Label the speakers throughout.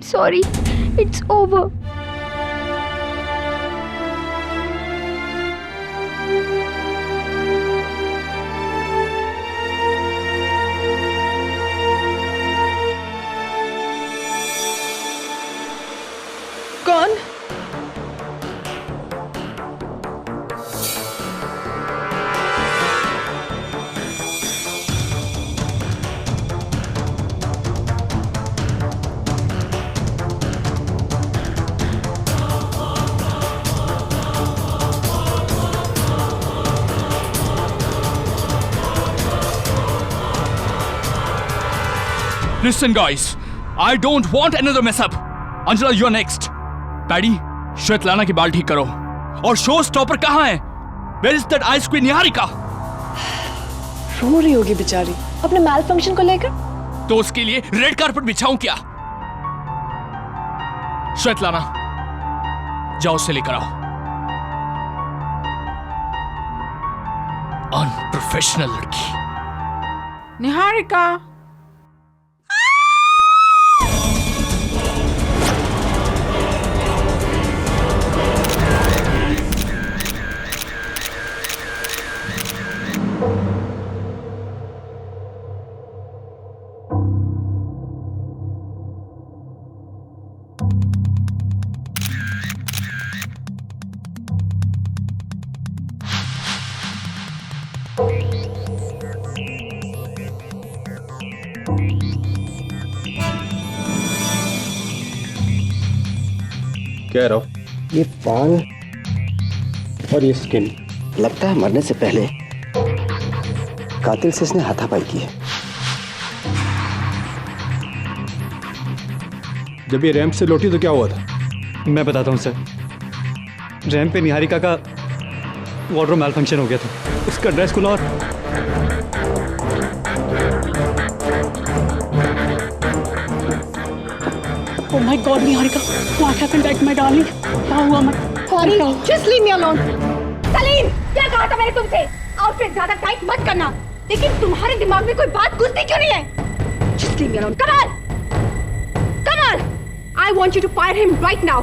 Speaker 1: sorry. It's over.
Speaker 2: कौन?
Speaker 3: Listen, guys. I don't want another mess up. Angela, you're next. Paddy, Svetlana की बाल ठीक करो. और शो स्टॉपर कहाँ है? Where is that ice queen Niharika?
Speaker 2: रो रही होगी बेचारी अपने मैल फंक्शन को लेकर.
Speaker 3: तो उसके लिए रेड कारपेट बिछाऊं क्या? श्वेतलाना, जाओ उसे लेकर आओ. अनप्रोफेशनल लड़की.
Speaker 4: निहारिका.
Speaker 5: क्या रहा?
Speaker 6: ये बाल और ये स्किन, लगता है मरने से पहले कातिल से इसने हाथापाई की है.
Speaker 5: जब ये रैंप से लौटी तो क्या हुआ था?
Speaker 7: मैं बताता हूँ सर. रैंप पे निहारिका का वार्डरोब मैल फंक्शन हो गया था. उसका ड्रेस खुला और
Speaker 2: Oh my God, Niharika, what happened at my darling? क्या हुआ मत?
Speaker 1: Sorry, just leave me alone. Salim, क्या कहा था मैंने तुमसे? आउटफिट ज्यादा टाइट मत करना. लेकिन तुम्हारे दिमाग में कोई बात घुसती क्यों नहीं है? Just leave me alone. Come on, come on. I want you to fire him right now.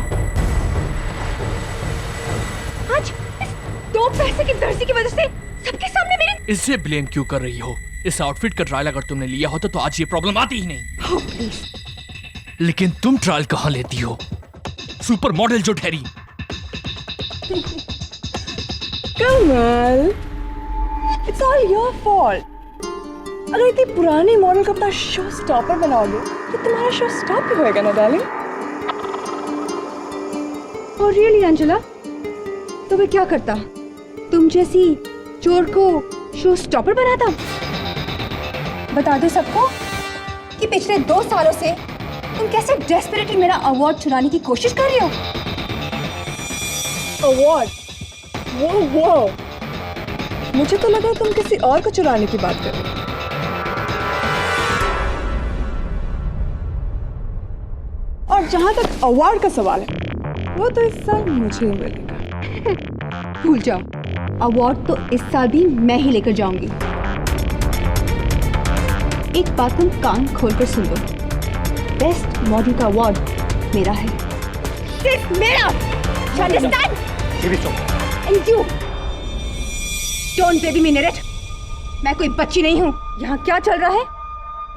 Speaker 1: आज इस दो पैसे की दर्जी की वजह से सबके सामने मेरे.
Speaker 3: इसे ब्लेम क्यों कर रही हो? इस आउटफिट का ट्रायल अगर तुमने लिया होता तो आज ये प्रॉब्लम आती ही नहीं.
Speaker 1: Oh, please.
Speaker 3: लेकिन तुम ट्रायल कहाँ लेती हो? सुपर मॉडल जो ठहरी.
Speaker 2: कमल, it's all your fault. अगर इतनी पुरानी मॉडल को अपना शो स्टॉपर बनाओगे तो तुम्हारा शो स्टॉप ही होएगा ना डार्लिंग.
Speaker 1: Oh, really, अंजला? तो मैं क्या करता? तुम जैसी चोर को शो स्टॉपर बनाता? बता दो सबको कि पिछले 2 सालों से तुम कैसे डेस्परेटली मेरा अवार्ड चुराने की कोशिश कर रही हो.
Speaker 2: अवार्ड? वो मुझे तो लगा तुम किसी और को चुराने की बात कर रही हो. और जहां तक अवार्ड का सवाल है, वो तो इस साल मुझे ही मिलेगा.
Speaker 1: भूल जाओ, अवार्ड तो इस साल भी मैं ही लेकर जाऊंगी. एक बात तुम कान खोलकर सुन लो, बेस्ट मॉडल का अवार्ड मेरा है. सिर्फ मेरा. You understand? And you don't baby me, Neret. मैं कोई बच्ची नहीं हूँ. यहाँ क्या चल रहा है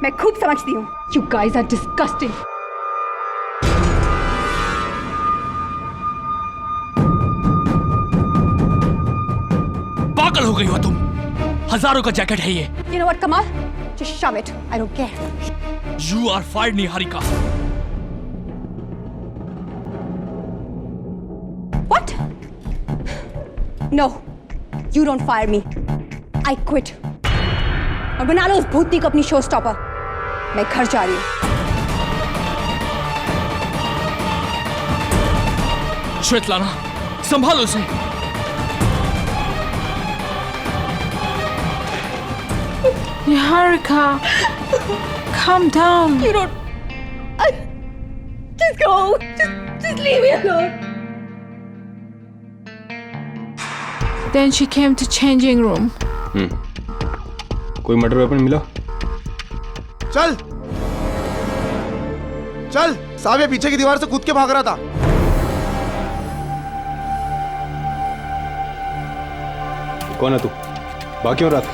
Speaker 1: मैं खूब समझती हूँ. You guys are disgusting.
Speaker 3: पागल हो गई हो तुम. हजारों का जैकेट है ये.
Speaker 1: You know what, Kamal? Just shove it. I don't care.
Speaker 3: You are fired, Niharika.
Speaker 1: What? No, you don't fire me. I quit. और बना लो उस भूतनी को अपनी शो स्टॉपर. मैं घर जा रही हूँ.
Speaker 3: श्वेतलाना, संभालो उसे.
Speaker 4: Niharika, calm down.
Speaker 1: You don't. Just go. Just leave me alone.
Speaker 4: Then she came to changing room.
Speaker 5: कोई मर्डर वेपन मिला?
Speaker 8: चल. चल, साहब ये पीछे की दीवार से कूद के भाग रहा था।
Speaker 5: कौन है तू? बाकी हो रात?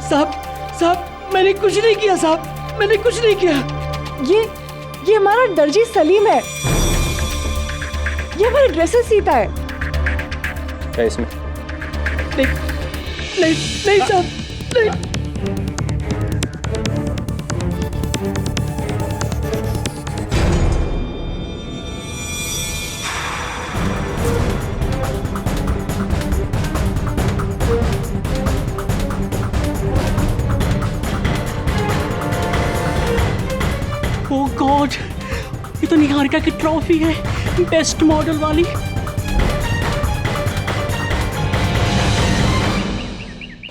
Speaker 2: साहब मैंने कुछ नहीं किया साहब, मैंने कुछ नहीं किया। ये हमारा दर्जी सलीम है, ये हमारे ड्रेसेस सीता है।
Speaker 5: क्या इसमें?
Speaker 2: नहीं साहब, नहीं।
Speaker 9: ओह गॉड, ये तो निहारिका की ट्रॉफी है, बेस्ट मॉडल वाली।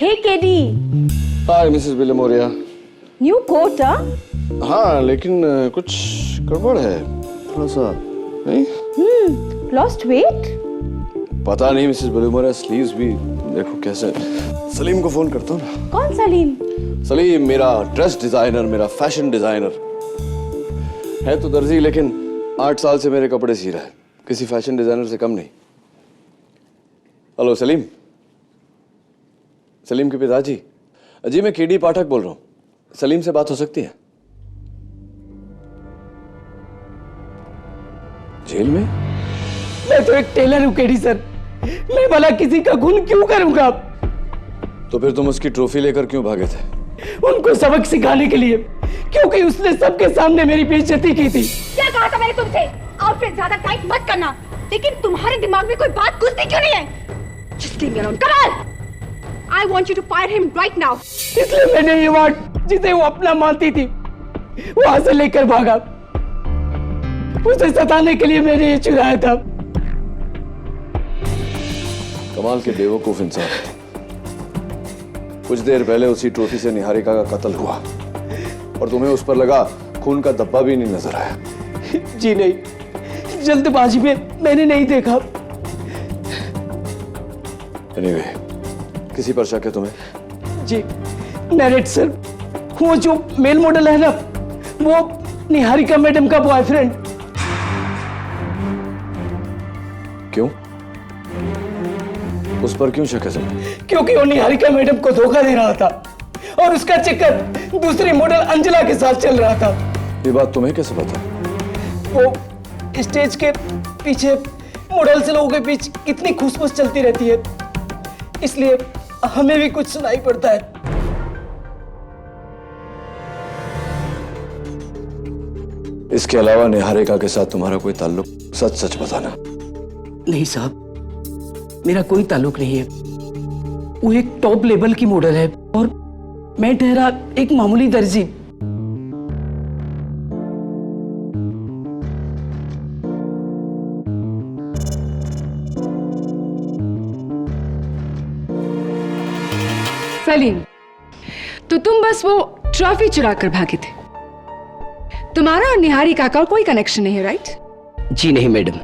Speaker 1: Hey KD,
Speaker 10: hi Mrs Williamoria.
Speaker 1: New coat?
Speaker 10: हाँ लेकिन कुछ गड़बड़ है थोड़ा सा, नहीं?
Speaker 1: Lost weight?
Speaker 10: पता नहीं मिसेस विलियमोरिया, स्लीव्स भी देखो कैसे। सलीम को फोन करता हूँ ना।
Speaker 1: कौन सलीम?
Speaker 10: सलीम मेरा ड्रेस डिजाइनर, मेरा फैशन डिजाइनर है तो दर्जी, लेकिन 8 साल से मेरे कपड़े सी रहा है, किसी फैशन डिजाइनर से कम नहीं। हेलो सलीम। सलीम के पिताजी? जी मैं केडी पाठक बोल रहा हूँ, सलीम से बात हो सकती है? जेल में?
Speaker 9: मैं तो एक टेलर हूँ केडी सर, मैं भला किसी का खून क्यों करूंगा?
Speaker 10: तो फिर तुम उसकी ट्रॉफी लेकर क्यों भागे थे?
Speaker 9: उनको सबक सिखाने के लिए, क्योंकि उसने सबके सामने मेरी बेइज्जती की थी।
Speaker 1: क्या कहा था मैंने तुमसे? आउटफिट ज्यादा टाइट मत करना, लेकिन तुम्हारे दिमाग में कोई बात घुसती क्यों नहीं है? Just leave me alone. Come on! I want you to fire him right now.
Speaker 9: इसलिए मैंने ये वार्ड जिसे वो अपना मानती थी वहां से लेकर भागा। उसे सताने के लिए मैंने ये चुराया था।
Speaker 10: कमाल के बेवकूफ इंसान। कुछ देर पहले उसी ट्रॉफी से निहारिका का कत्ल हुआ और तुम्हें उस पर लगा खून का धब्बा भी नहीं नजर आया।
Speaker 9: जी नहीं, जल्दबाजी में मैंने नहीं देखा।
Speaker 10: Anyway, किसी पर शक है तुम्हें?
Speaker 9: जी नरेट सर, वो जो मेल मॉडल है ना, वो निहारिका मैडम का बॉयफ्रेंड।
Speaker 10: क्यों? उस पर क्यों शक है तुम्हें?
Speaker 9: क्योंकि वो निहारिका मैडम को धोखा दे रहा था और उसका चक्कर दूसरी मॉडल अंजला के साथ चल रहा था।
Speaker 10: ये बात तुम्हें कैसे पता?
Speaker 9: वो स्टेज के पीछे मॉडल से लोगों के बीच कितनी खुशबू चलती रहती है, इसलिए हमें भी कुछ सुनाई पड़ता है।
Speaker 10: इसके अलावा निहारिका के साथ तुम्हारा कोई ताल्लुक? सच सच बताना।
Speaker 9: नहीं साहब, मेरा कोई ताल्लुक नहीं है। वो एक टॉप लेवल की मॉडल है और मैं ठहरा एक मामूली दर्जी।
Speaker 2: सलीम, तो तुम बस वो ट्रॉफी चुरा कर भागे थे। तुम्हारा और निहारिका का कोई कनेक्शन नहीं है, राइट?
Speaker 9: जी नहीं मैडम।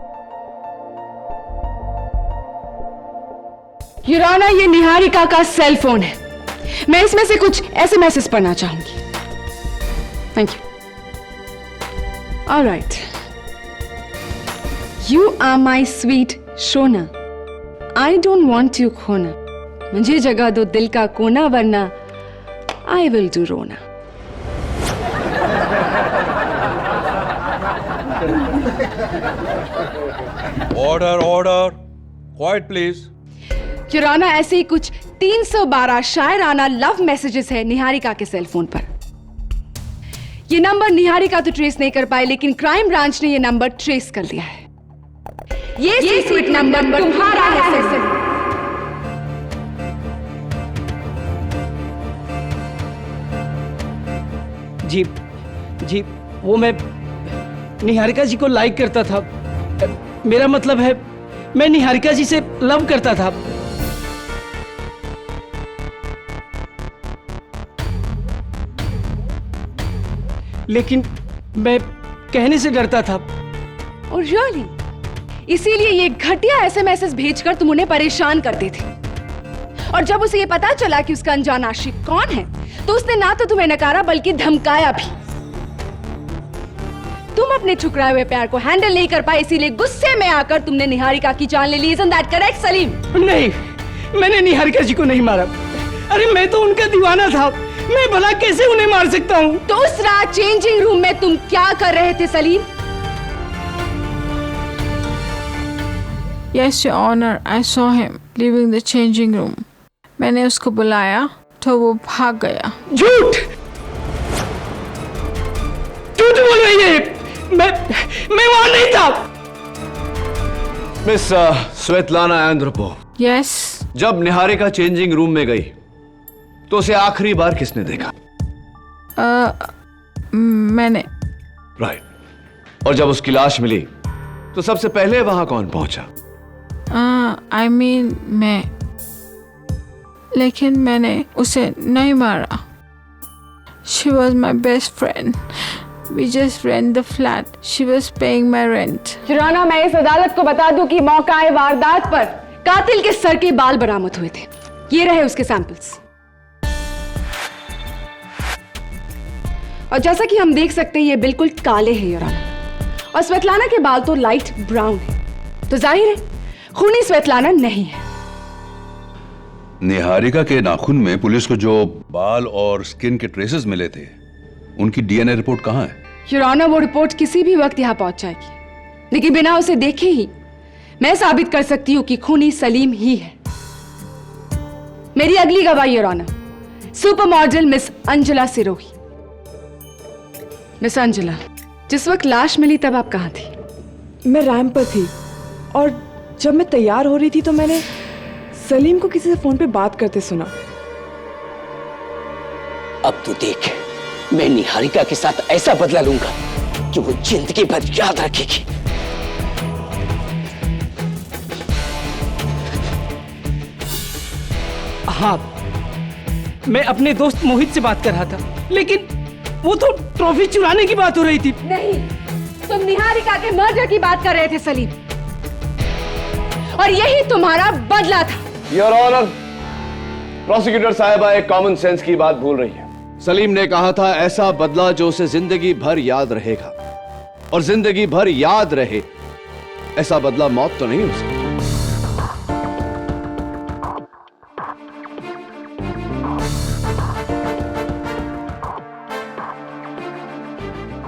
Speaker 2: योर ऑनर, ये निहारिका का सेल फोन है, मैं इसमें से कुछ एसएमएस पढ़ना चाहूंगी। Thank you. Alright. You are my sweet shona, I don't want you खोना, मुझे जगह दो दिल का कोना वरना आई विल डू रोना।
Speaker 11: Order order, quiet please.
Speaker 2: Your honour, ऐसे ही कुछ 312 शायराना लव मैसेजेस है निहारिका के सेल फोन पर। ये नंबर निहारिका तो ट्रेस नहीं कर पाए, लेकिन क्राइम ब्रांच ने ये नंबर ट्रेस कर लिया है। ये सीक्रेट नंबर तुम्हारा है।
Speaker 9: जी जी, वो मैं निहारिका जी को लाइक करता था। मेरा मतलब है मैं निहारिका जी से लव करता था। लेकिन मैं कहने से डरता था।
Speaker 2: और रियली, इसीलिए ये घटिया एसएमएस भेजकर तुम उन्हें परेशान करते थे। और जब उसे ये पता चला कि उसका अनजान आशिक कौन है, तो उसने ना तो तुम्हें नकारा बल्कि धमकाया भी। तुम अपने ठुकराए हुए प्यार को हैंडल नहीं कर पाए, इसीलिए गुस्से में आकर तुमने निहारिका की जान ले ली। Isn't that correct, Salim?
Speaker 9: नहीं, मैंने निहारिका जी को नहीं मारा। अरे मैं तो उनका दीवाना था, मैं भला कैसे उन्हें मार सकता हूँ?
Speaker 2: तो उस रात चेंजिंग रूम में तुम क्या कर रहे थे Salim?
Speaker 4: Yes, Your Honor, I saw him leaving the changing room. मैंने उसको बुलाया तो वो भाग गया।
Speaker 9: झूठ! झूठ बोल रही है! मैं वहां नहीं था।
Speaker 10: मिस स्वेतलाना एंड्रोपोव,
Speaker 4: Yes,
Speaker 10: जब निहारिका चेंजिंग रूम में गई तो उसे आखिरी बार किसने देखा?
Speaker 4: मैंने।
Speaker 10: राइट। और जब उसकी लाश मिली तो सबसे पहले वहां कौन पहुंचा?
Speaker 4: I mean, मैं। लेकिन मैंने उसे नहीं मारा। She was my best friend. We just rent the flat. She was paying my rent.
Speaker 2: जुराना, मैं इस अदालत को बता दूं कि मौका वारदात पर कातिल के सर के बाल बरामद हुए थे। ये रहे उसके सैंपल्स। और जैसा कि हम देख सकते हैं ये बिल्कुल काले हैं युराना, और स्वेतलाना के बाल तो लाइट ब्राउन है, तो जाहिर है खूनी स्वेतलाना नहीं है।
Speaker 11: निहारिका के नाखून में पुलिस को जो बाल और स्किन के ट्रेसेस मिले थे, उनकी डीएनए रिपोर्ट कहाँ है?
Speaker 2: युराना, वो रिपोर्ट किसी भी वक्त यहाँ पहुंच जाएगी, लेकिन बिना उसे देखे ही मैं साबित कर सकती हूँ कि खूनी सलीम ही है। मेरी अगली गवाह युराना, super model miss Anjula Sirohi. Miss Anjula, जिस वक्त लाश मिली तब आप कहाँ थी?
Speaker 12: मैं रैंप पर थी और जब मैं तैयार हो रही थी तो मैंने सलीम को किसी से फोन पे बात करते सुना।
Speaker 9: अब तू देख, मैं निहारिका के साथ ऐसा बदला लूंगा कि वो जिंदगी भर याद रखेगी। हाँ, मैं अपने दोस्त मोहित से बात कर रहा था, लेकिन वो तो ट्रॉफी चुराने की बात हो रही थी।
Speaker 2: नहीं, तुम निहारिका के मर्डर की बात कर रहे थे सलीम, और यही तुम्हारा बदला था।
Speaker 10: योर ऑनर, प्रोसिक्यूटर साहिबा एक कॉमन सेंस की बात भूल रही है। सलीम ने कहा था ऐसा बदला जो उसे जिंदगी भर याद रहेगा, और जिंदगी भर याद रहे ऐसा बदला मौत तो नहीं हो सकती।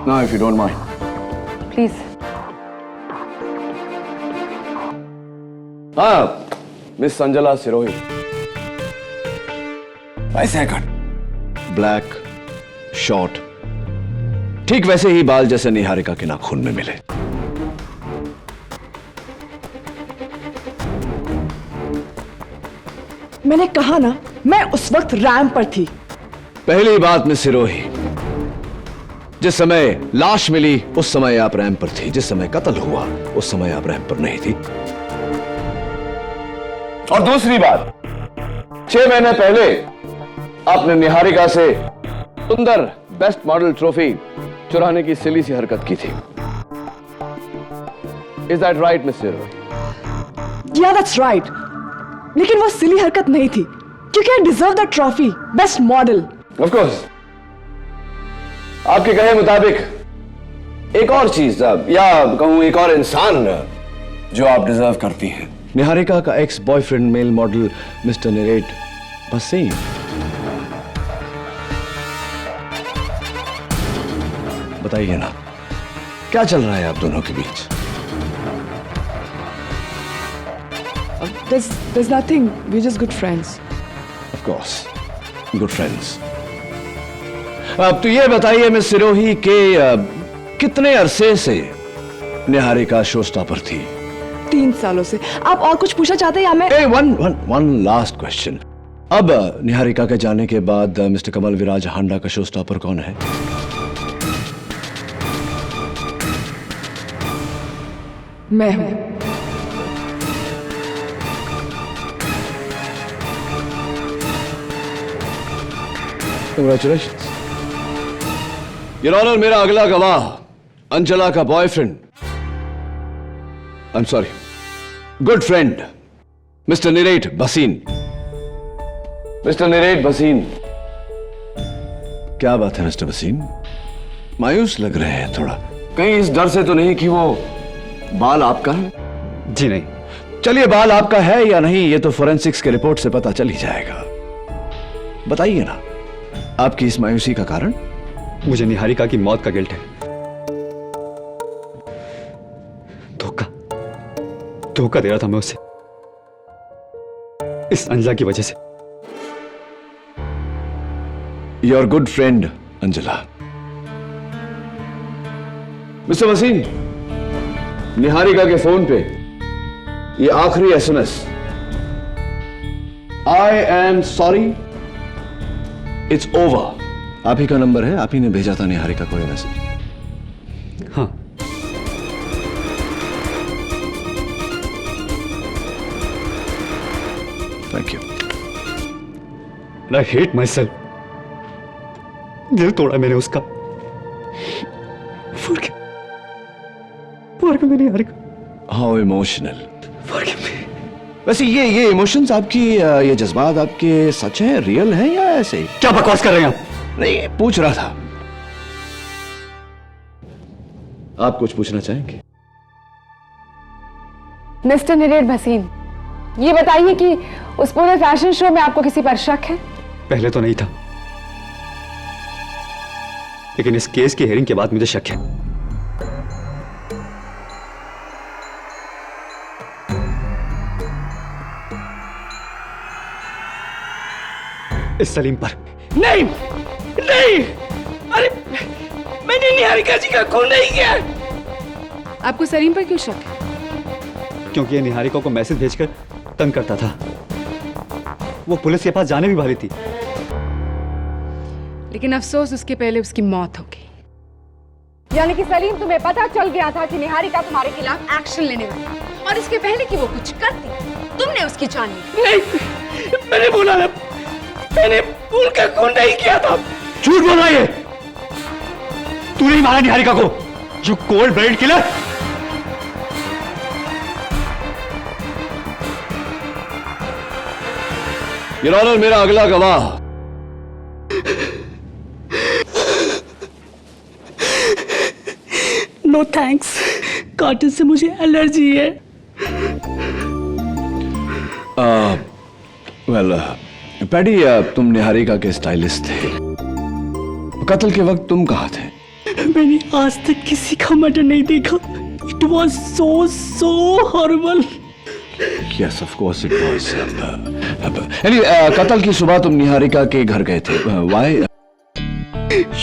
Speaker 10: Now, if you don't mind.
Speaker 2: Please.
Speaker 10: हाँ, मिस अंजुला सिरोही। वैसे कट, ब्लैक, शॉर्ट, ठीक वैसे ही बाल जैसे निहारिका के नाखून में मिले।
Speaker 12: मैंने कहा ना, मैं उस वक्त रैंप पर थी।
Speaker 10: पहली बात मिस सिरोही, जिस समय लाश मिली उस समय आप रैंप पर थी, जिस समय कत्ल हुआ उस समय आप रैंप पर नहीं थी। और दूसरी बात, 6 महीने पहले आपने निहारिका से सुंदर बेस्ट मॉडल ट्रॉफी चुराने की सिली सी हरकत की थी। Is that right miss Sirohi?
Speaker 12: या दैट्स राइट, लेकिन वो सिली हरकत नहीं थी, क्योंकि I deserve the trophy best model.
Speaker 10: Of course, आपके कहे मुताबिक एक और चीज या कहूं एक और इंसान जो आप डिजर्व करती हैं, निहारिका का ex boyfriend male model mister Niret Bhasin. बताइए ना, क्या चल रहा है आप दोनों के बीच?
Speaker 12: There's nothing, we're just good friends.
Speaker 10: Of course, good friends. अब तो ये बताइए मिस सिरोही के कितने अरसे से निहारिका शो स्टॉपर थी?
Speaker 12: 3 सालों से। आप और कुछ पूछना चाहते हैं या मैं?
Speaker 10: One last question. अब निहारिका के जाने के बाद मिस्टर कमल विराज हांडा का शो स्टॉपर कौन है?
Speaker 12: मैं हूं।
Speaker 10: Congratulations. Your Honor, मेरा अगला गवाह अंजला का boyfriend, I'm sorry, good friend mister Niret Bhasin. Mister Niret Bhasin, क्या बात है मिस्टर भसीन? मायूस लग रहे हैं थोड़ा। कहीं इस डर से तो नहीं कि वो बाल आपका है?
Speaker 7: जी नहीं।
Speaker 10: चलिए, बाल आपका है या नहीं ये तो फोरेंसिक्स के रिपोर्ट से पता चल ही जाएगा। बताइए ना, आपकी इस मायूसी का कारण?
Speaker 7: मुझे निहारिका की मौत का गिल्ट है। धोखा दे रहा था मैं उसे, इस अंजला की वजह से।
Speaker 10: Your good friend Anjala. Mister Waseem, Niharika के फोन पे ये आखिरी SMS, I am sorry, it's over, आप ही का नंबर है, आप ही ने भेजा था निहारिका को ये मैसेज?
Speaker 7: हाँ।
Speaker 10: Thank you.
Speaker 7: I hate myself. दिल तोड़ा मैंने उसका। Forgive me Niharika.
Speaker 10: How emotional.
Speaker 7: Forgive me।
Speaker 10: वैसे ये इमोशंस आपकी, ये जज्बात आपके सच हैं, रियल हैं या ऐसे ही?
Speaker 7: क्या बकवास कर रहे हैं आप?
Speaker 10: नहीं, पूछ रहा था। आप कुछ पूछना चाहेंगे?
Speaker 2: मिस्टर निरेट भसीन, ये बताइए कि उस पूरे फैशन शो में आपको किसी पर शक है?
Speaker 7: पहले तो नहीं था, लेकिन इस केस की हेयरिंग के बाद मुझे शक है। इस सलीम पर।
Speaker 9: नहीं नहीं, अरे मैंने निहारिका जी का खून नहीं किया।
Speaker 2: आपको सलीम पर क्यों शक है?
Speaker 7: क्योंकि ये निहारिका को मैसेज भेजकर तंग करता था। वो पुलिस के पास जाने भी वाली थी,
Speaker 2: लेकिन अफसोस उसके पहले उसकी मौत हो गई। यानी कि सलीम, तुम्हें पता चल गया था कि निहारिका तुम्हारे खिलाफ एक्शन लेने वाली है, और इसके पहले कि वो कुछ करती तुमने उसकी जान ली।
Speaker 9: नहीं, मैंने बोला ना, मैंने उनका खून नहीं किया था।
Speaker 7: झूठ बोल रहा है। तू नहीं मारा निहारिका को, you cold blooded killer.
Speaker 10: Your honour, मेरा अगला गवाह।
Speaker 9: नो थैंक्स, कॉटन से मुझे एलर्जी है।
Speaker 10: वेल पैडी, तुम निहारिका के स्टाइलिस्ट थे। कत्ल के वक्त तुम कहाँ थे?
Speaker 9: मैंने आज तक किसी का मर्डर नहीं देखा। It was so horrible.
Speaker 10: Yes, of course it was. Anyway, कत्ल की सुबह तुम निहारिका के घर गए थे। Why?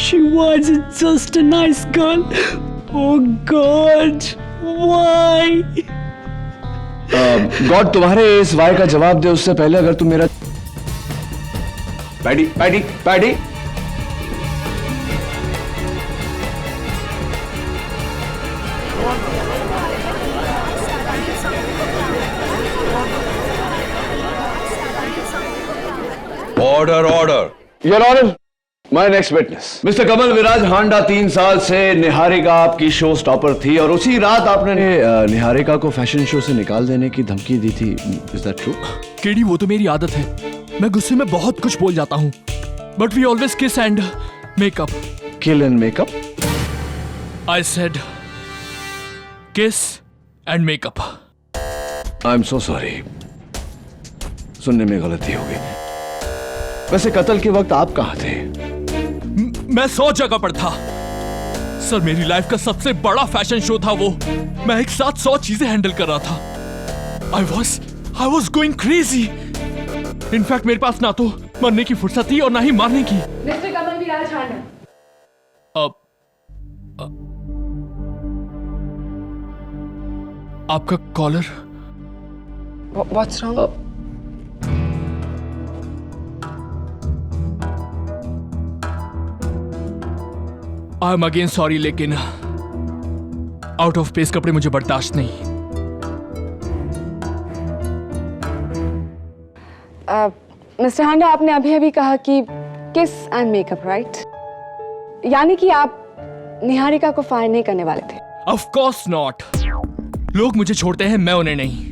Speaker 9: She was just a nice girl. Oh God, why?
Speaker 10: God तुम्हारे इस वाई का जवाब दे उससे पहले अगर तुम मेरा पैडी
Speaker 11: order.
Speaker 10: Your honour, my next witness mister Kamal Viraj Handa 3 साल से निहारिका आपकी शो स्टॉपर थी और उसी रात आपने निहारिका को फैशन शो से निकाल देने की धमकी दी थी। Is that true?
Speaker 3: केडी, वो तो मेरी आदत है, मैं गुस्से में बहुत कुछ बोल जाता हूँ, but we always kiss and makeup.
Speaker 10: Kill and makeup?
Speaker 3: I said kiss and makeup.
Speaker 10: I am so sorry, सुनने में गलती हो गई। वैसे कत्ल के वक्त आप कहाँ थे?
Speaker 3: मैं 100 जगह पर था सर, मेरी लाइफ का सबसे बड़ा फैशन शो था वो। मैं एक साथ 100 चीजें हैंडल कर रहा था। I was going crazy. In fact मेरे पास ना तो मरने की फुर्सत थी और ना ही मारने की।
Speaker 2: मिस्टर कमल विराज हांडा,
Speaker 3: आपका collar.
Speaker 2: What's wrong?
Speaker 3: I am again sorry, लेकिन आउट ऑफ प्लेस कपड़े मुझे बर्दाश्त नहीं।
Speaker 2: मिस्टर हांडा, आपने अभी अभी कहा कि किस एंड मेकअप, राइट? यानी कि आप निहारिका को फायर नहीं करने वाले थे?
Speaker 3: Of course not. लोग मुझे छोड़ते हैं, मैं उन्हें नहीं।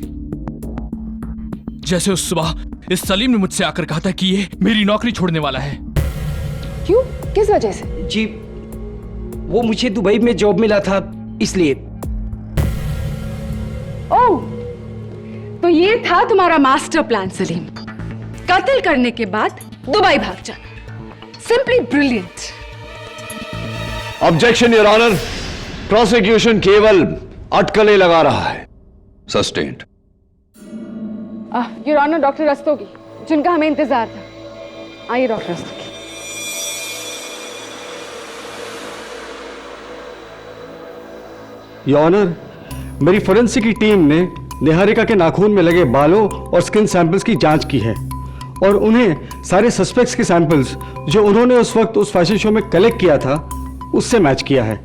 Speaker 3: जैसे उस सुबह इस सलीम ने मुझसे आकर कहा था कि ये मेरी नौकरी छोड़ने वाला है।
Speaker 2: क्यों? किस वजह से?
Speaker 9: जी, वो मुझे दुबई में जॉब मिला था इसलिए।
Speaker 2: ओह, तो ये था तुम्हारा मास्टर प्लान सलीम, कत्ल करने के बाद दुबई भाग जाना। Simply brilliant.
Speaker 10: Objection your honour, prosecution केवल अटकलें लगा रहा है।
Speaker 11: Sustained.
Speaker 2: Your honour, doctor Rastogi, जिनका हमें इंतजार था। आइए डॉक्टर रस्तोगी।
Speaker 6: योर ऑनर, मेरी फोरेंसिक की टीम ने निहारिका के नाखून में लगे बालों और स्किन सैंपल्स की जांच की है और उन्हें सारे सस्पेक्ट्स के सैंपल्स जो उन्होंने उस वक्त उस फैशन शो में कलेक्ट किया था उससे मैच किया है।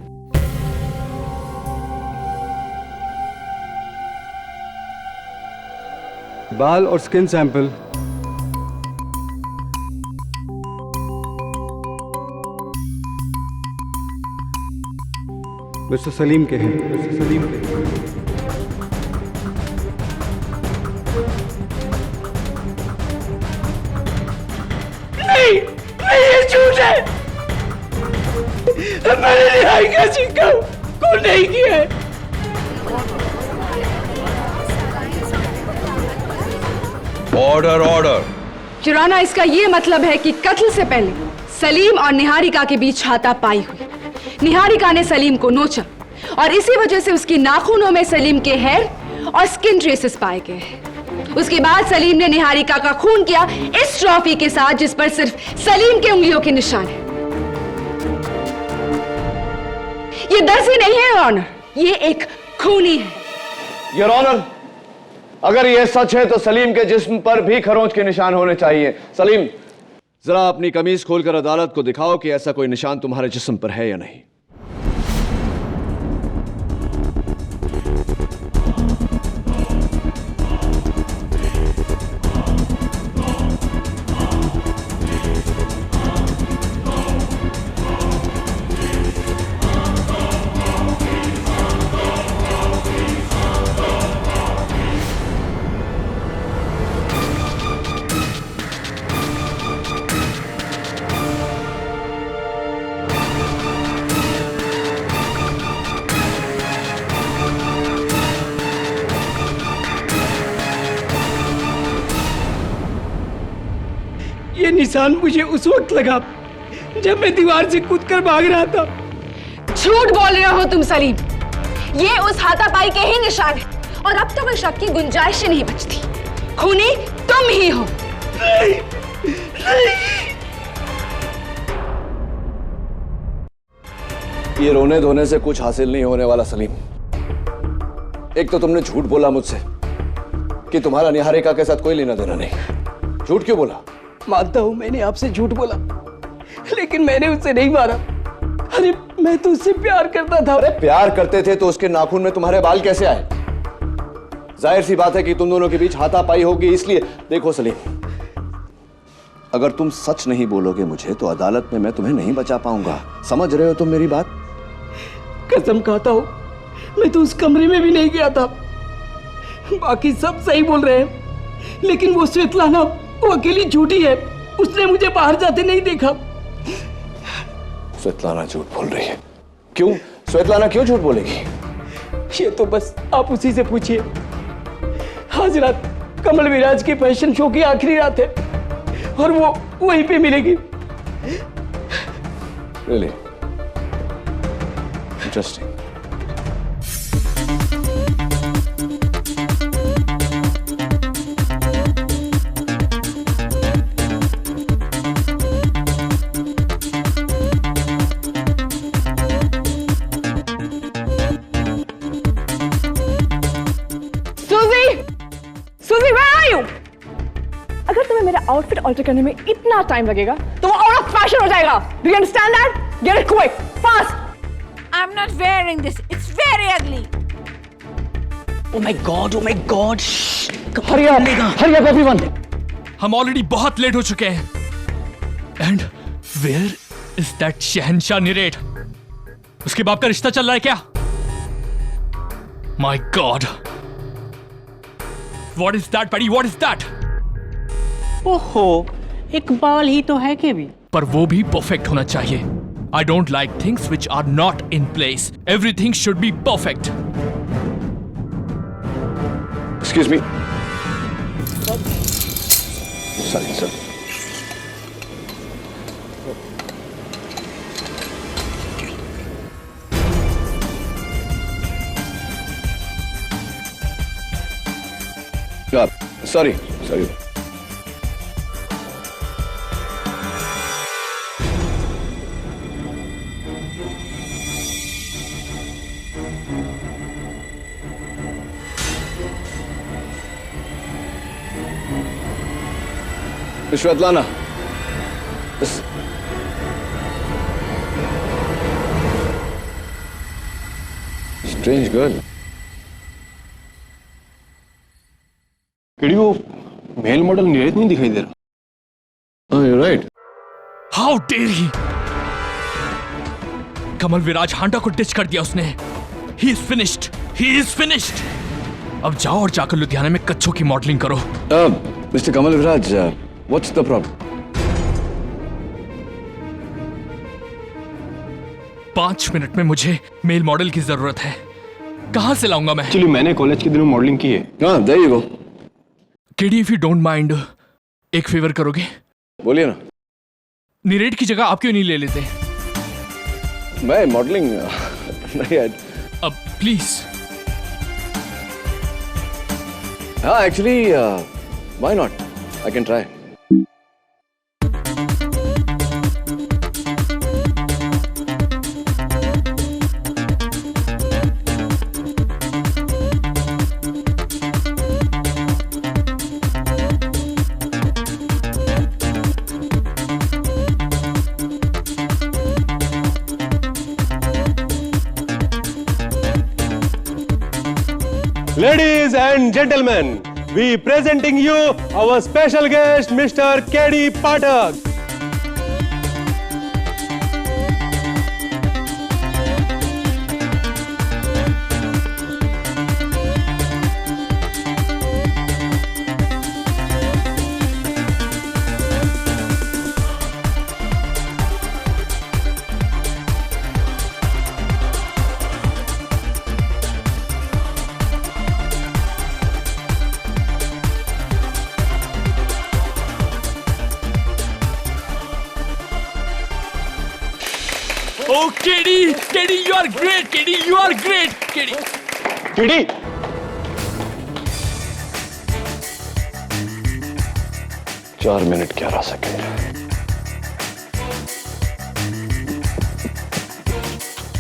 Speaker 6: बाल और स्किन सैंपल मिस्टर सलीम के हैं। मिस्टर सलीम के हैं।
Speaker 9: नहीं, ये झूठ है। मैंने निहारिका सिंह को नहीं किया है।
Speaker 11: Order order.
Speaker 2: जुराना, इसका ये मतलब है कि कत्ल से पहले सलीम और निहारिका के बीच हाथापाई हुई। निहारिका ने सलीम को नोचा और इसी वजह से उसकी नाखूनों में सलीम के हेयर और स्किन ट्रेसेस पाए गए। उसके बाद सलीम ने निहारिका का खून किया इस ट्रॉफी के साथ जिस पर सिर्फ सलीम के उंगलियों के निशान है। ये दर्जी नहीं है योर ऑनर, ये एक खूनी है।
Speaker 10: योर ऑनर, अगर यह सच है तो सलीम के जिस्म पर भी खरोंच के निशान होने चाहिए। सलीम, जरा अपनी कमीज खोलकर अदालत को दिखाओ कि ऐसा कोई निशान तुम्हारे जिस्म पर है या नहीं।
Speaker 9: ये निशान मुझे उस वक्त लगा जब मैं दीवार से कूदकर भाग रहा था।
Speaker 2: झूठ बोल रहे हो तुम सलीम, ये उस हाथापाई के ही निशान है और अब तो कोई शक की गुंजाइश ही नहीं बचती। खूनी तुम ही हो।
Speaker 9: नहीं, नहीं।
Speaker 10: ये रोने धोने से कुछ हासिल नहीं होने वाला सलीम। एक तो तुमने झूठ बोला मुझसे कि तुम्हारा निहारिका के साथ कोई लेना देना नहीं। झूठ क्यों बोला?
Speaker 9: मानता हूं मैंने आपसे झूठ बोला, लेकिन मैंने उसे नहीं मारा। अरे मैं तो उससे प्यार करता था।
Speaker 10: अरे प्यार करते थे तो उसके नाखून में तुम्हारे बाल कैसे आए? जाहिर सी बात है कि तुम दोनों के बीच हाथापाई होगी, इसलिए। देखो सलीम, अगर तुम सच नहीं बोलोगे मुझे तो अदालत में मैं तुम्हें नहीं बचा पाऊंगा। समझ रहे हो तुम मेरी बात?
Speaker 9: कसम खाता हूं, मैं तो उस कमरे में भी नहीं गया था। बाकी सब सही बोल रहे हैं, लेकिन वो स्वेतलाना, वो अकेली झूठी है। उसने मुझे बाहर जाते नहीं देखा।
Speaker 10: स्वेतलाना झूठ बोल रही है। क्यों? स्वेतलाना क्यों झूठ बोलेगी?
Speaker 9: ये तो बस आप उसी से पूछिए। आज रात कमल विराज के फैशन शो की आखिरी रात है और वो वहीं पे मिलेगी।
Speaker 10: Really? Interesting.
Speaker 1: सुजी, where are you? अगर तुम्हें मेरा आउटफिट ऑल्टर करने में इतना टाइम लगेगा तो वो आउट ऑफ फैशन हो जाएगा। Do you understand that? Get it quick, fast.
Speaker 4: I'm not wearing this. It's very ugly.
Speaker 9: Oh my God, oh my God.
Speaker 6: Hurry up everyone.
Speaker 3: हम ऑलरेडी बहुत लेट हो चुके हैं। एंड वेयर इज दैट शहंशाह निरेट? उसके बाप का रिश्ता चल रहा है क्या? My God, what is that paddy? What is that?
Speaker 13: ओहो, एक बाल ही तो है के भी।
Speaker 3: पर वो भी परफेक्ट होना चाहिए। I don't like things which are not in place. Everything should be perfect.
Speaker 10: Excuse me. Sorry, sir. Sorry. Svetlana. Strange girl.
Speaker 5: KD वो मेल मॉडल नीरज नहीं दिखाई दे रहा.
Speaker 10: Oh, you're right.
Speaker 3: How dare he? कमल विराज हांडा को ditch कर दिया उसने. He is finished. He is finished. अब जाओ और जाकर लुधियाना में कच्छों की मॉडलिंग करो.
Speaker 10: Mr. Kamal Viraj, what's the problem?
Speaker 3: 5 minute में मुझे मेल मॉडल की जरूरत है. कहां से लाऊंगा मैं?
Speaker 5: एक्चुअली मैंने कॉलेज के दिनों मॉडलिंग की है.
Speaker 10: हाँ, there you go.
Speaker 3: KD, if you don't mind, एक फेवर करोगे?
Speaker 10: बोलिए ना.
Speaker 3: नीरेट की जगह आप क्यों नहीं ले लेते?
Speaker 10: मैं मॉडलिंग नहीं.
Speaker 3: अब प्लीज.
Speaker 10: हाँ, actually why not? I can try.
Speaker 5: Ladies and gentlemen, we presenting you our special guest, Mr. K.D. Pathak.
Speaker 3: Oh, KD, you are great. KD, you are great. KD.
Speaker 5: KD.
Speaker 10: चार minute 11 second.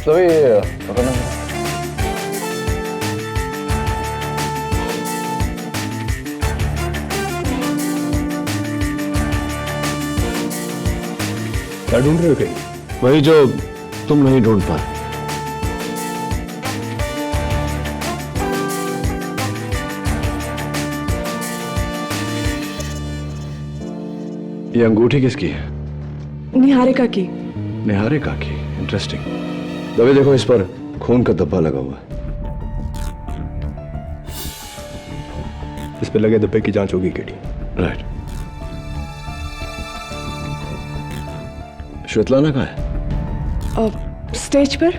Speaker 10: तो ये पकड़ना.
Speaker 5: क्या ढूंढ रहे हो कहीं?
Speaker 10: वही जो तुम नहीं ढूंढ पाए. ये अंगूठी किसकी है?
Speaker 12: निहारिका की.
Speaker 10: निहारिका की. इंटरेस्टिंग. दबे देखो, इस पर खून का धब्बा लगा हुआ है.
Speaker 5: इस पे लगे धब्बे की जांच होगी केडी.
Speaker 10: राइट. श्वेतलाना कहाँ है?
Speaker 12: स्टेज पर.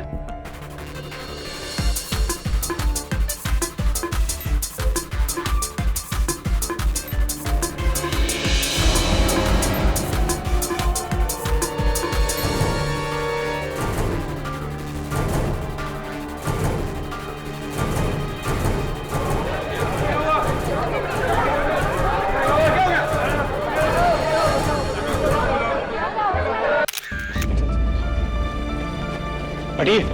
Speaker 5: हटिए.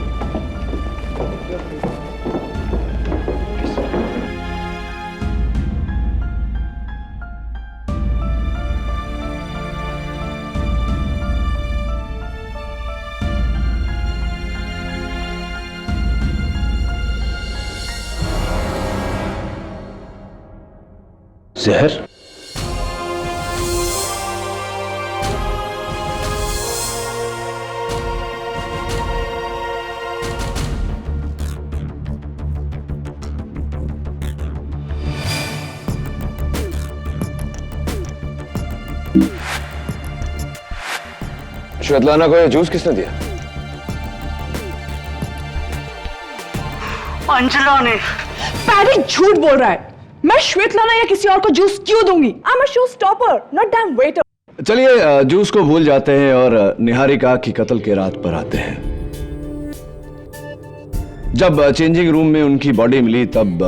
Speaker 10: जहर. श्वेतलाना को ये जूस किसने दिया?
Speaker 12: अंजना ने। पैडी झूठ बोल रहा है। मैं श्वेतलाना या किसी और को जूस क्यों दूंगी? I am a show stopper, not dam waiter.
Speaker 10: चलिए जूस को भूल जाते हैं और निहारिका की कत्ल के रात पर आते हैं। जब चेंजिंग रूम में उनकी बॉडी मिली तब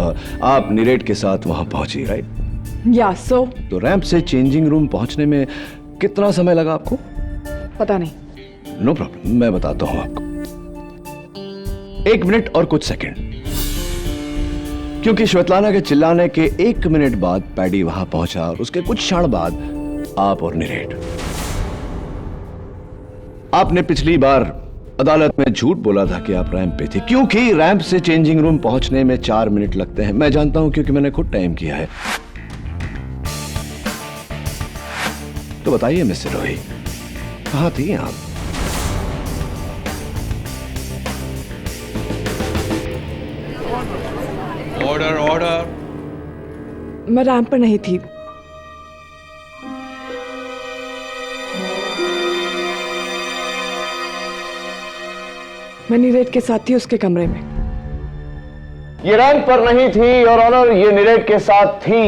Speaker 10: आप नीरेट के साथ वहां पहुंची, राइट?
Speaker 12: या सो।
Speaker 10: तो रैंप से चेंजिंग रूम पहुंचने में कितना समय लगा आपको?
Speaker 12: पता नहीं।
Speaker 10: नो प्रॉब्लम, मैं बताता हूं आपको। 1 मिनट और कुछ सेकंड, क्योंकि श्वेतलाना के चिल्लाने के 1 मिनट बाद पैडी वहां पहुंचा और उसके कुछ क्षण बाद आप और नीरेट। आपने पिछली बार अदालत में झूठ बोला था कि आप रैंप पे थे, क्योंकि रैंप से चेंजिंग रूम पहुंचने में 4 मिनट लगते हैं। मैं जानता हूं क्योंकि मैंने खुद टाइम किया है। तो बताइए मिस्टर रोही, कहां थी आप?
Speaker 11: Order order.
Speaker 12: मैं रैंप पर नहीं थी। मैं नीरेट के साथ थी उसके कमरे में।
Speaker 10: ये रैंप पर नहीं थी और ऑनर, ये नीरेट के साथ थी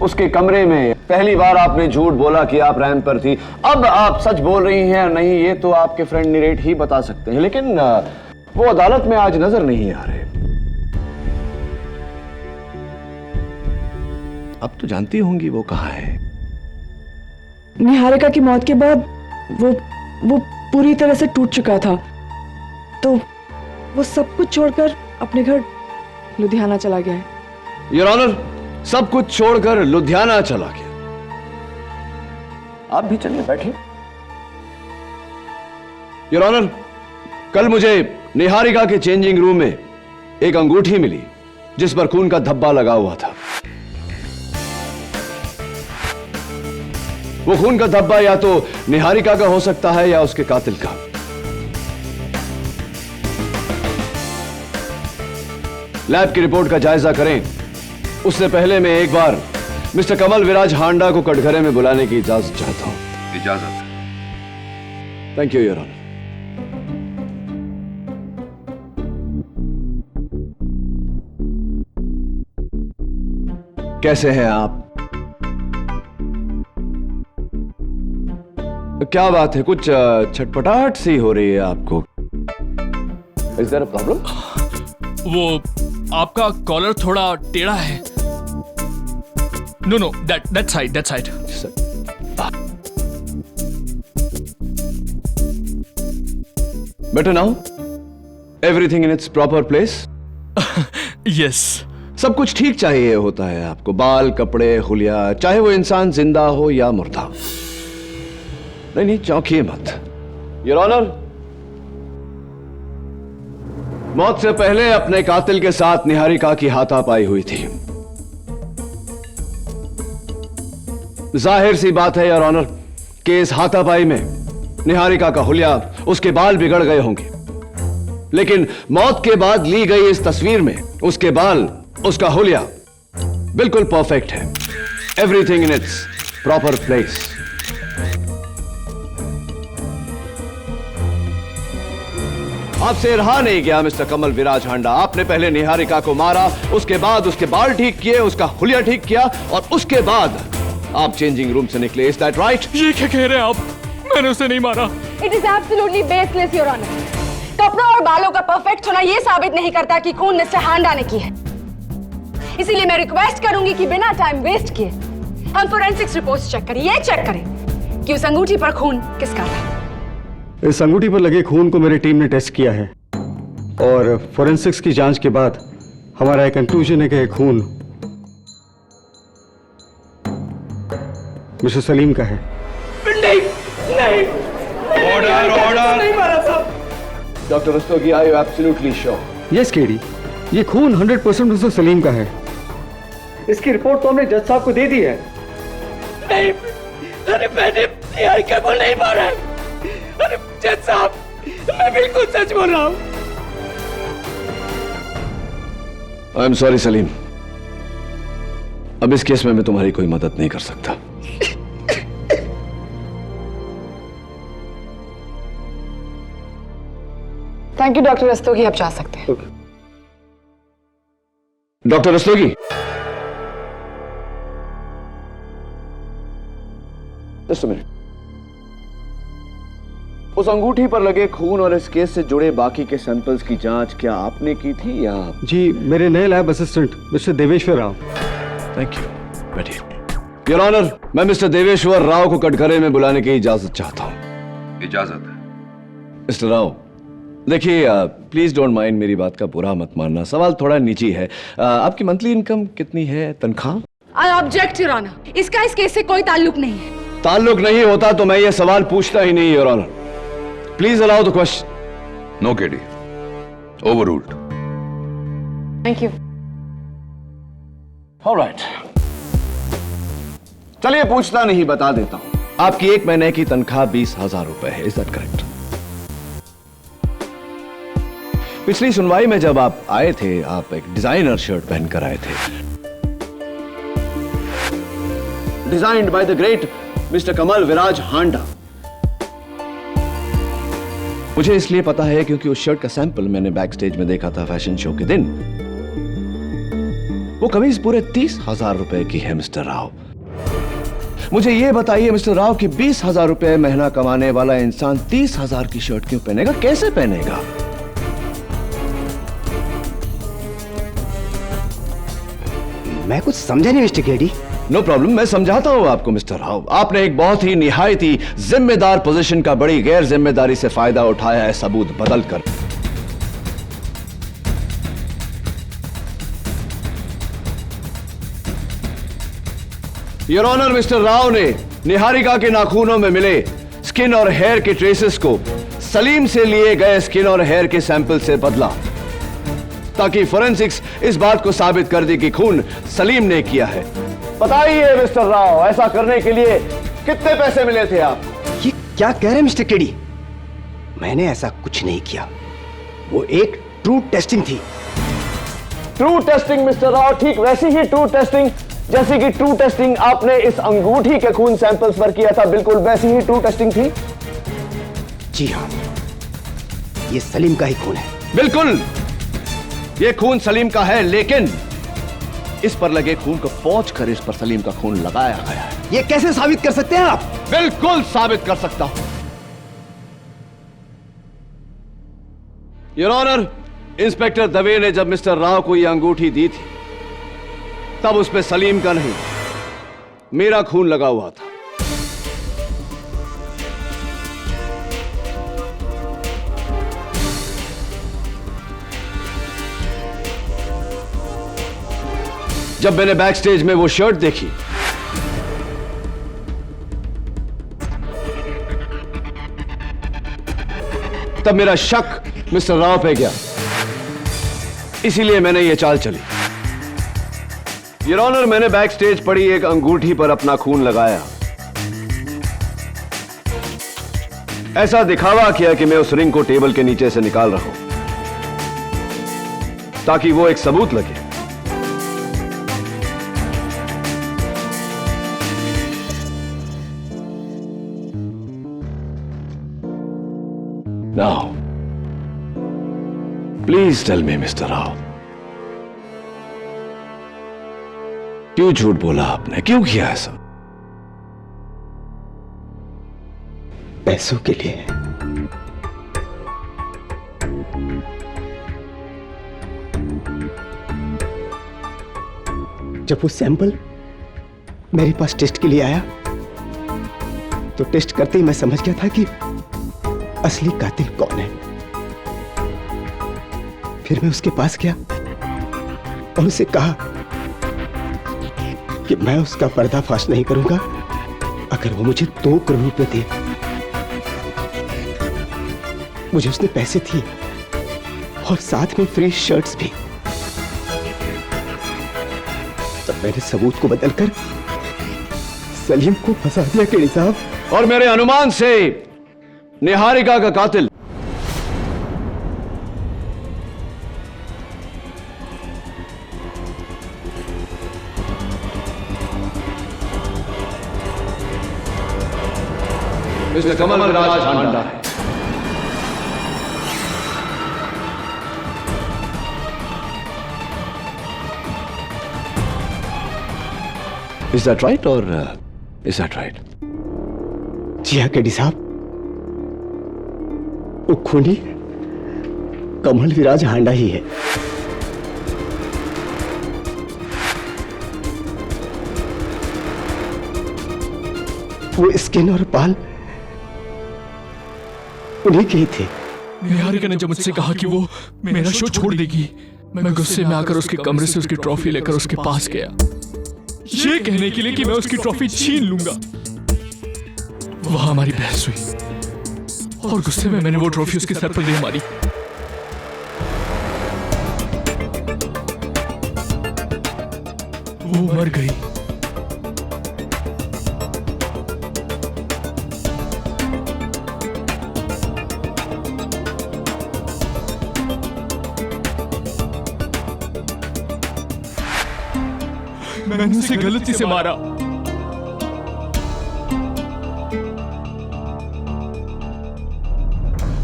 Speaker 10: उसके कमरे में। पहली बार आपने झूठ बोला कि आप रैंप पर थी, अब आप सच बोल रही हैं नहीं, ये तो आपके फ्रेंड नीरेट ही बता सकते हैं, लेकिन वो अदालत में आज नजर नहीं आ रहे। अब तो जानती होंगी वो कहां है।
Speaker 12: निहारिका की मौत के बाद वो पूरी तरह से टूट चुका था, तो वो सब कुछ छोड़कर अपने घर लुधियाना चला गया है।
Speaker 10: योर ऑनर, सब कुछ छोड़कर लुधियाना चला गया। आप भी चलिए, बैठिए। योर ऑनर, कल मुझे निहारिका के चेंजिंग रूम में एक अंगूठी मिली जिस पर खून का धब्बा लगा हुआ था। वो खून का धब्बा या तो निहारिका का हो सकता है या उसके कातिल का। लैब की रिपोर्ट का जायजा करें उससे पहले मैं एक बार मिस्टर कमल विराज हांडा को कटघरे में बुलाने की इजाजत चाहता हूं।
Speaker 11: इजाजत।
Speaker 10: Thank you your honour. कैसे हैं आप? क्या बात है, कुछ छटपटाहट सी हो रही है आपको? Is there a problem?
Speaker 3: वो आपका कॉलर थोड़ा टेढ़ा है। No that side.
Speaker 10: Better now? Everything in its proper place?
Speaker 3: Yes.
Speaker 10: सब कुछ ठीक चाहिए होता है आपको, बाल, कपड़े, हुलिया, चाहे वो इंसान जिंदा हो या मुर्दा। नहीं, चौंकिए मत। योर ऑनर, मौत से पहले अपने कातिल के साथ निहारिका की हाथापाई हुई थी। जाहिर सी बात है योर ऑनर कि इस हाथापाई में निहारिका का हुलिया, उसके बाल बिगड़ गए होंगे, लेकिन मौत के बाद ली गई इस तस्वीर में उसके बाल, उसका हुलिया बिल्कुल परफेक्ट है। Everything in its proper place. आपसे रहा नहीं गया मिस्टर कमल विराज हांडा। आपने पहले निहारिका को मारा, उसके बाद उसके बाल ठीक किए, उसका हुलिया ठीक किया और उसके बाद आप चेंजिंग रूम से निकले। Is that right?
Speaker 3: ये क्या कह रहे हैं आप? मैंने उसे नहीं मारा।
Speaker 2: It is absolutely baseless your honour. कपड़ों और बालों का परफेक्ट होना यह साबित नहीं करता कि खून मिस्टर हांडा ने की है। इसीलिए मैं रिक्वेस्ट करूंगी कि बिना टाइम वेस्ट किए हम फोरेंसिक्स रिपोर्ट्स चेक करें। ये चेक करें कि उस अंगूठी पर खून किसका था।
Speaker 6: इस अंगूठी पर लगे खून को मेरी टीम ने टेस्ट किया है और फोरेंसिक्स की जांच के बाद हमारा एक कंक्लूजन है कि खून मिस्टर सलीम का है।
Speaker 12: नहीं।
Speaker 11: ऑर्डर।
Speaker 12: नहीं मारा था।
Speaker 10: Doctor Rastogi, are you absolutely sure?
Speaker 6: Yes KD, ये खून 100% मिस्टर सलीम का है। इसकी रिपोर्ट तो हमने जज साहब को दे दी है।
Speaker 9: नहीं, अरे मैंने निहारिका को नहीं मारा। अरे जज साहब, मैं बिल्कुल सच बोल रहा हूं।
Speaker 10: आई एम सॉरी सलीम, अब इस केस में मैं तुम्हारी कोई मदद नहीं कर सकता।
Speaker 12: थैंक यू डॉक्टर रस्तोगी, आप जा सकते हैं।
Speaker 10: Doctor Rastogi, just a minute. उस अंगूठी पर लगे खून और इस केस से जुड़े बाकी के सैंपल्स की जांच क्या आपने की थी या?
Speaker 6: जी, मेरे नए lab assistant mister Deveshwar Rao.
Speaker 10: Thank you, बैठिए। योर ऑनर, मैं मिस्टर देवेश्वर राव को कटघरे में बुलाने की इजाजत चाहता हूं।
Speaker 11: इजाजत।
Speaker 10: मिस्टर राव, देखिए, प्लीज डोंट माइंड, मेरी बात का बुरा मत मानना, सवाल थोड़ा निजी है। आपकी मंथली इनकम कितनी है, तनख्वाह?
Speaker 2: आई ऑब्जेक्ट योर ऑनर, इसका इस केस से कोई ताल्लुक नहीं है।
Speaker 10: ताल्लुक नहीं होता तो मैं ये सवाल पूछता ही नहीं, your honour. Please allow the question.
Speaker 11: No KD, overruled.
Speaker 12: Thank you.
Speaker 10: Alright, चलिए पूछता नहीं, बता देता हूं। आपकी एक महीने की तनख्वाह 20,000 रुपए है, इज दैट करेक्ट? पिछली सुनवाई में जब आप आए थे, आप एक डिजाइनर शर्ट पहनकर आए थे, designed by the great mister Kamal Viraj Handa. मुझे इसलिए पता है क्योंकि उस शर्ट का सैंपल मैंने बैक स्टेज में देखा था फैशन शो के दिन। वो कमीज पूरे 30,000 रुपए की है मिस्टर राव। मुझे यह बताइए मिस्टर राव कि 20,000 रुपए महीना कमाने वाला इंसान 30,000 की शर्ट क्यों पहनेगा, कैसे पहनेगा?
Speaker 13: मैं कुछ समझा नहीं मिस्टर केडी।
Speaker 10: नो प्रॉब्लम, मैं समझाता हूं आपको मिस्टर राव। आपने एक बहुत ही निहायत ही जिम्मेदार पोजीशन का बड़ी गैर जिम्मेदारी से फायदा उठाया है, सबूत बदल कर। योर ऑनर, मिस्टर राव ने निहारिका के नाखूनों में मिले स्किन और हेयर के ट्रेसेस को सलीम से लिए गए स्किन और हेयर के सैंपल से बदला, ताकि फोरेंसिक्स इस बात को साबित कर दे कि खून सलीम ने किया है। बताइए मिस्टर राव, ऐसा करने के लिए कितने पैसे मिले थे आपको?
Speaker 13: ये क्या कह रहे हैं मिस्टर केडी? मैंने ऐसा कुछ नहीं किया, वो एक ट्रू टेस्टिंग थी।
Speaker 10: ट्रू टेस्टिंग मिस्टर राव, ठीक वैसी ही ट्रू टेस्टिंग जैसी कि ट्रू टेस्टिंग आपने इस अंगूठी के खून सैंपल्स पर किया था, बिल्कुल वैसी ही ट्रू टेस्टिंग थी।
Speaker 13: जी हाँ, ये सलीम का ही खून है।
Speaker 10: बिल्कुल, ये खून सलीम का है, लेकिन इस पर लगे खून को पोंछ कर इस पर सलीम का खून लगाया गया है।
Speaker 13: ये कैसे साबित कर सकते हैं आप?
Speaker 10: बिल्कुल साबित कर सकता हूं योर ऑनर। इंस्पेक्टर दवे ने जब मिस्टर राव को यह अंगूठी दी थी, तब उस पे सलीम का नहीं, मेरा खून लगा हुआ था। जब मैंने बैक स्टेज में वो शर्ट देखी, तब मेरा शक मिस्टर राव पे गया, इसीलिए मैंने ये चाल चली। योर ऑनर, मैंने बैक स्टेज पड़ी एक अंगूठी पर अपना खून लगाया, ऐसा दिखावा किया कि मैं उस रिंग को टेबल के नीचे से निकाल रहा हूं, ताकि वो एक सबूत लगे। Now, please tell me, Mr. Rao, क्यों झूठ बोला आपने, क्यों किया ऐसा?
Speaker 13: पैसों के लिए। जब वो सैंपल मेरे पास टेस्ट के लिए आया, तो टेस्ट करते ही मैं समझ गया था कि असली कातिल कौन है। फिर मैं उसके पास गया और उसे कहा कि मैं उसका पर्दाफाश नहीं करूंगा अगर वो मुझे 2 करोड़ रुपए दे। मुझे उसने पैसे दिए और साथ में फ्री शर्ट्स भी। तब मैंने सबूत को बदलकर सलीम को फंसा दिया केडी साहब।
Speaker 10: और मेरे अनुमान से निहारिका का कातिल मिस्टर कमल विराज हांडा है। Is that right or is that right?
Speaker 13: जी हाँ केडी साहब, वो खूनी कमल विराज हांडा ही है। वो स्किन और बाल उन्हीं के ही थे।
Speaker 3: निहारिका ने जब मुझसे कहा कि वो मेरा शो छोड़ देगी, मैं गुस्से में आकर उसके कमरे से उसकी ट्रॉफी लेकर उसके पास गया, ये कहने के लिए कि मैं उसकी ट्रॉफी छीन लूंगा। वहां हमारी बहस हुई और गुस्से में मैंने वो ट्रॉफी उसके सर पर दे मारी। वो मर गई। मैंने उसे गलती से मारा।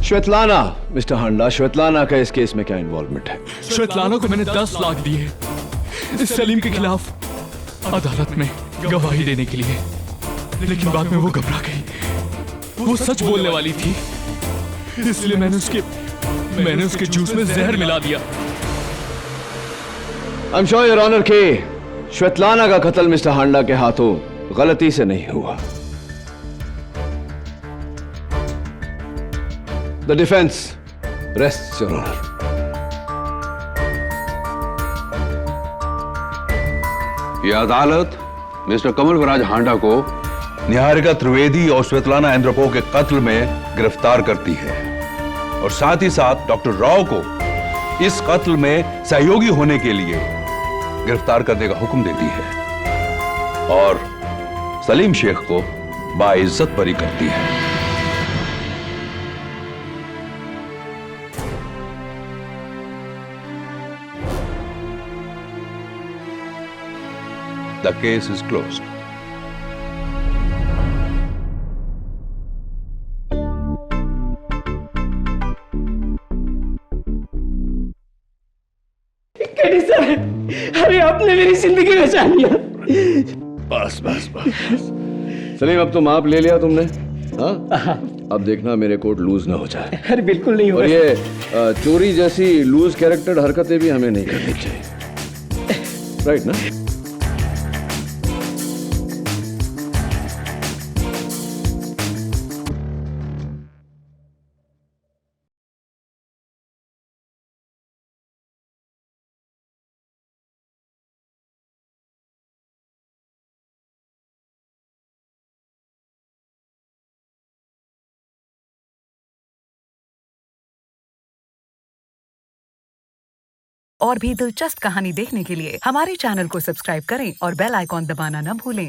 Speaker 10: श्वेतलाना, मिस्टर हांडा, श्वेतलाना का इस केस में क्या इन्वॉल्वमेंट है?
Speaker 3: श्वेतलाना को मैंने 10 लाख दिए इस सलीम के खिलाफ अदालत में गवाही देने के लिए, लेकिन बाद में वो घबरा गई। वो सच बोलने वाली थी, इसलिए मैंने उसके जूस में जहर मिला दिया।
Speaker 10: I am sure your honour के श्वेतलाना का कत्ल मिस्टर हांडा के हाथों गलती से नहीं हुआ। The defence rests your honour.
Speaker 11: यह अदालत मिस्टर कमल विराज हांडा को निहारिका त्रिवेदी और श्वेतलाना एंद्रोपोव के कत्ल में गिरफ्तार करती है और साथ ही साथ डॉक्टर राव को इस कत्ल में सहयोगी होने के लिए गिरफ्तार करने का हुक्म देती है और सलीम शेख को बाइज्जत बरी करती है। The case is closed.
Speaker 9: KD sir, अरे आपने मेरी जिंदगी बचा लिया।
Speaker 10: बस बस बस सलीम, अब तो माप ले लिया तुमने। हाँ, अब देखना मेरे कोर्ट लूज ना हो जाए।
Speaker 9: अरे बिल्कुल नहीं होगा।
Speaker 10: और ये चोरी जैसी लूज कैरेक्टर हरकतें भी हमें नहीं करनी चाहिए, राइट ना?
Speaker 14: और भी दिलचस्प कहानी देखने के लिए हमारे चैनल को सब्सक्राइब करें और बेल आइकॉन दबाना न भूलें।